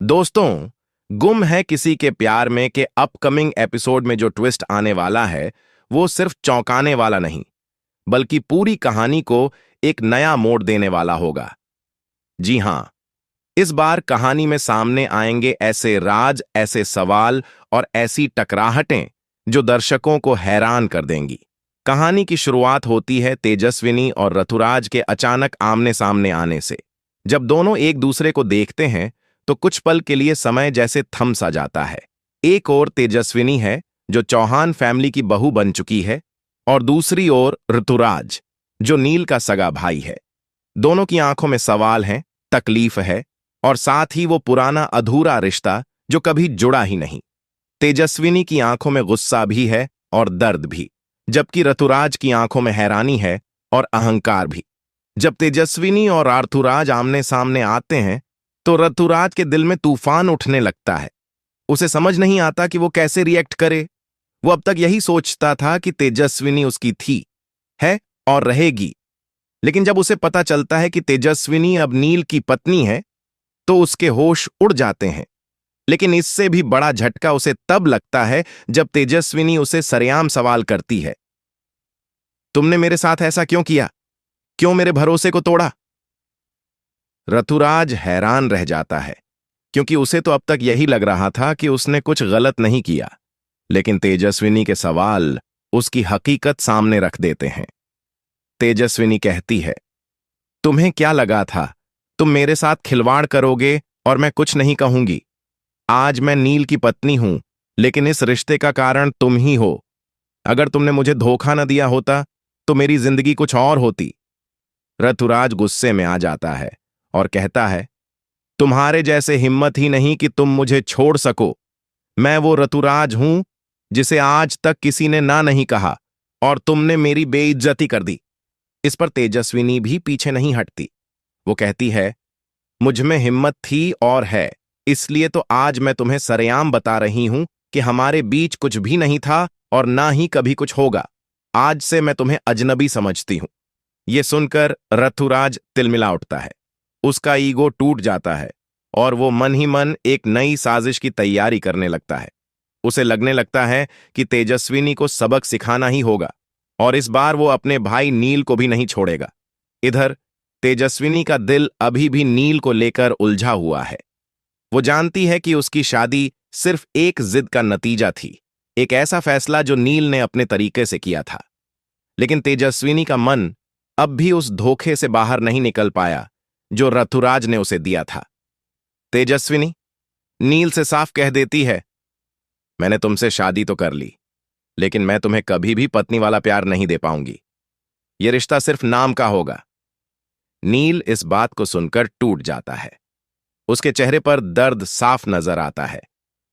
दोस्तों, गुम है किसी के प्यार में के अपकमिंग एपिसोड में जो ट्विस्ट आने वाला है, वो सिर्फ चौंकाने वाला नहीं, बल्कि पूरी कहानी को एक नया मोड़ देने वाला होगा। जी हां, इस बार कहानी में सामने आएंगे ऐसे राज, ऐसे सवाल और ऐसी टकराहटें जो दर्शकों को हैरान कर देंगी। कहानी की शुरुआत होती है तेजस्विनी और ऋतुराज के अचानक आमने सामने आने से। जब दोनों एक दूसरे को देखते हैं तो कुछ पल के लिए समय जैसे थम सा जाता है। एक ओर तेजस्विनी है जो चौहान फैमिली की बहू बन चुकी है, और दूसरी ओर ऋतुराज जो नील का सगा भाई है। दोनों की आंखों में सवाल हैं, तकलीफ है, और साथ ही वो पुराना अधूरा रिश्ता जो कभी जुड़ा ही नहीं। तेजस्विनी की आंखों में गुस्सा भी है और दर्द भी, जबकि ऋतुराज की आंखों में हैरानी है और अहंकार भी। जब तेजस्विनी और ऋतुराज आमने सामने आते हैं तो ऋतुराज के दिल में तूफान उठने लगता है। उसे समझ नहीं आता कि वो कैसे रिएक्ट करे। वो अब तक यही सोचता था कि तेजस्विनी उसकी थी, है और रहेगी। लेकिन जब उसे पता चलता है कि तेजस्विनी अब नील की पत्नी है तो उसके होश उड़ जाते हैं। लेकिन इससे भी बड़ा झटका उसे तब लगता है जब तेजस्विनी उसे सरेआम सवाल करती है, तुमने मेरे साथ ऐसा क्यों किया? क्यों मेरे भरोसे को तोड़ा? ऋतुराज हैरान रह जाता है, क्योंकि उसे तो अब तक यही लग रहा था कि उसने कुछ गलत नहीं किया। लेकिन तेजस्विनी के सवाल उसकी हकीकत सामने रख देते हैं। तेजस्विनी कहती है, तुम्हें क्या लगा था तुम मेरे साथ खिलवाड़ करोगे और मैं कुछ नहीं कहूंगी? आज मैं नील की पत्नी हूं, लेकिन इस रिश्ते का कारण तुम ही हो। अगर तुमने मुझे धोखा न दिया होता तो मेरी जिंदगी कुछ और होती। ऋतुराज गुस्से में आ जाता है और कहता है, तुम्हारे जैसे हिम्मत ही नहीं कि तुम मुझे छोड़ सको। मैं वो ऋतुराज हूं जिसे आज तक किसी ने ना नहीं कहा, और तुमने मेरी बेइज्जती कर दी। इस पर तेजस्विनी भी पीछे नहीं हटती। वो कहती है, मुझ में हिम्मत थी और है, इसलिए तो आज मैं तुम्हें सरेआम बता रही हूं कि हमारे बीच कुछ भी नहीं था और ना ही कभी कुछ होगा। आज से मैं तुम्हें अजनबी समझती हूं। यह सुनकर ऋतुराज तिलमिला उठता है। उसका ईगो टूट जाता है और वो मन ही मन एक नई साजिश की तैयारी करने लगता है। उसे लगने लगता है कि तेजस्विनी को सबक सिखाना ही होगा, और इस बार वो अपने भाई नील को भी नहीं छोड़ेगा। इधर तेजस्विनी का दिल अभी भी नील को लेकर उलझा हुआ है। वो जानती है कि उसकी शादी सिर्फ एक जिद का नतीजा थी, एक ऐसा फैसला जो नील ने अपने तरीके से किया था। लेकिन तेजस्विनी का मन अब भी उस धोखे से बाहर नहीं निकल पाया जो ऋतुराज ने उसे दिया था। तेजस्विनी नील से साफ कह देती है, मैंने तुमसे शादी तो कर ली, लेकिन मैं तुम्हें कभी भी पत्नी वाला प्यार नहीं दे पाऊंगी। यह रिश्ता सिर्फ नाम का होगा। नील इस बात को सुनकर टूट जाता है। उसके चेहरे पर दर्द साफ नजर आता है,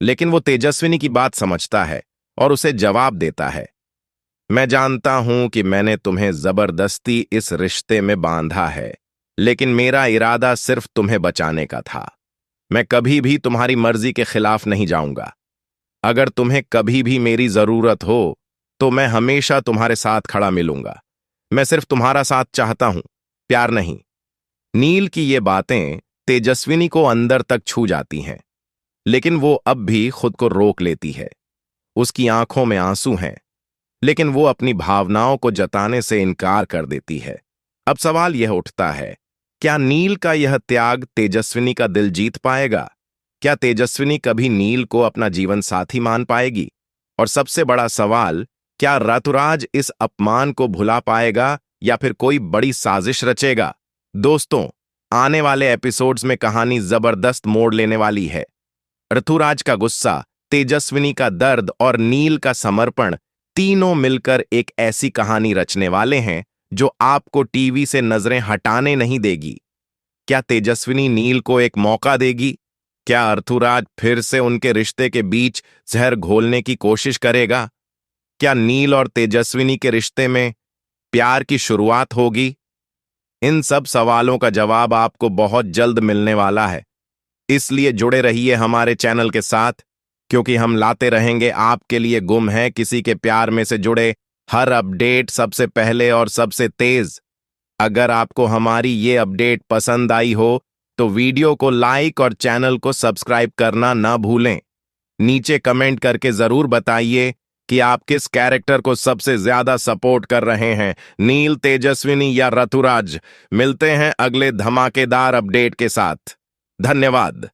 लेकिन वो तेजस्विनी की बात समझता है और उसे जवाब देता है, मैं जानता हूं कि मैंने तुम्हें जबरदस्ती इस रिश्ते में बांधा है, लेकिन मेरा इरादा सिर्फ तुम्हें बचाने का था। मैं कभी भी तुम्हारी मर्जी के खिलाफ नहीं जाऊंगा। अगर तुम्हें कभी भी मेरी जरूरत हो तो मैं हमेशा तुम्हारे साथ खड़ा मिलूंगा। मैं सिर्फ तुम्हारा साथ चाहता हूं, प्यार नहीं। नील की ये बातें तेजस्विनी को अंदर तक छू जाती हैं, लेकिन वो अब भी खुद को रोक लेती है। उसकी आंखों में आंसू हैं, लेकिन वो अपनी भावनाओं को जताने से इनकार कर देती है। अब सवाल यह उठता है, क्या नील का यह त्याग तेजस्विनी का दिल जीत पाएगा? क्या तेजस्विनी कभी नील को अपना जीवन साथी मान पाएगी? और सबसे बड़ा सवाल, क्या ऋतुराज इस अपमान को भुला पाएगा या फिर कोई बड़ी साजिश रचेगा? दोस्तों, आने वाले एपिसोड्स में कहानी जबरदस्त मोड़ लेने वाली है। ऋतुराज का गुस्सा, तेजस्विनी का दर्द और नील का समर्पण तीनों मिलकर एक ऐसी कहानी रचने वाले हैं जो आपको टीवी से नजरें हटाने नहीं देगी। क्या तेजस्विनी नील को एक मौका देगी? क्या ऋतुराज फिर से उनके रिश्ते के बीच जहर घोलने की कोशिश करेगा? क्या नील और तेजस्विनी के रिश्ते में प्यार की शुरुआत होगी? इन सब सवालों का जवाब आपको बहुत जल्द मिलने वाला है, इसलिए जुड़े रहिए हमारे चैनल के साथ, क्योंकि हम लाते रहेंगे आपके लिए गुम है किसी के प्यार में से जुड़े हर अपडेट सबसे पहले और सबसे तेज। अगर आपको हमारी ये अपडेट पसंद आई हो तो वीडियो को लाइक और चैनल को सब्सक्राइब करना ना भूलें। नीचे कमेंट करके जरूर बताइए कि आप किस कैरेक्टर को सबसे ज्यादा सपोर्ट कर रहे हैं, नील, तेजस्विनी या ऋतुराज। मिलते हैं अगले धमाकेदार अपडेट के साथ। धन्यवाद।